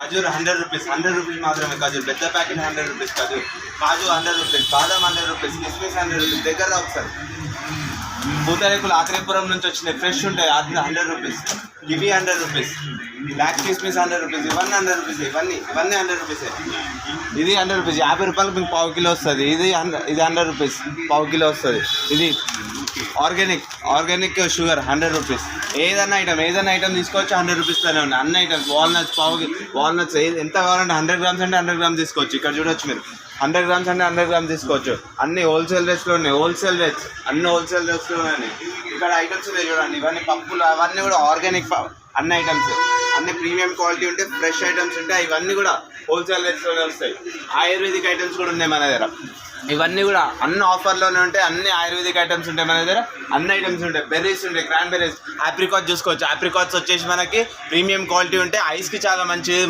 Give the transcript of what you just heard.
ఖజూర్ 100 rupees మాత్రమే. ఖజూర్ పెద్ద packet 100 rupees. ఖజూర్ కాజు 100 rupees. బాదం 100 రూపీస్. కిస్మిస్ 100 రూపీస్. దగ్గర ఒకసారి పూతరేకులు ఆత్రేయపురం నుంచి వచ్చినాయి, ఫ్రెష్ ఉంటాయి. అది 100 రూపీస్. Kiwi 100 rupees. బ్లాక్ కిస్మిస్ 100 రూపీస్. ఇవన్నీ 100 రూపీస్. ఇవన్నీ 100 రూపీస్. ఇది 100 రూపీస్. 50 రూపాయలకు మీకు పావు కిలో వస్తుంది. ఇది 100 రూపీస్ పావు కిలో వస్తుంది. ఇది ఆర్గానిక్ షుగర్ 100 రూపీస్. ఏదైనా ఐటమ్ తీసుకోవచ్చు 100 రూపీస్తోనే ఉన్నాయి. అన్ని ఐటమ్స్ వాల్నట్స్ వాల్నట్స్ ఎంత కావాలంటే 100 గ్రామ్స్ అంటే 100 గ్రామ్స్ తీసుకోవచ్చు. ఇక్కడ చూడొచ్చు మీరు 100 గ్రామ్స్ అంటే 100 గ్రామ్స్ తీసుకోవచ్చు. అన్ని హోల్సేల్ రేట్స్లో ఉన్నాయి. అన్ని హోల్సేల్ రేట్స్లో ఉన్నాయి. ఇక్కడ ఐటమ్స్ ఉన్నాయి చూడండి. ఇవన్నీ పప్పులు అవన్నీ కూడా ఆర్గానిక్ అన్ని ఐటమ్స్ అన్ని ప్రీమియం క్వాలిటీ ఉంటాయి. ఫ్రెష్ ఐటమ్స్ ఉంటాయి. ఇవన్నీ కూడా హోల్సేల్ రేట్స్లోనే వస్తాయి. ఆయుర్వేదిక్ ఐటమ్స్ కూడా ఉన్నాయి మన దగ్గర. ఇవన్నీ కూడా అన్ని ఆఫర్లోనే ఉంటాయి. అన్ని ఆయుర్వేదిక్ ఐటమ్స్ ఉంటాయి మన దగ్గర. అన్ని ఐటమ్స్ ఉంటాయి. బెర్రీస్ ఉంటాయి, క్రాన్బెర్రీస్, ఆప్రికాట్ చూసుకోవచ్చు. ఆప్రికాట్స్ వచ్చేసి మనకి ప్రీమియం క్వాలిటీ ఉంటాయి. ఐస్కి చాలా మంచిది.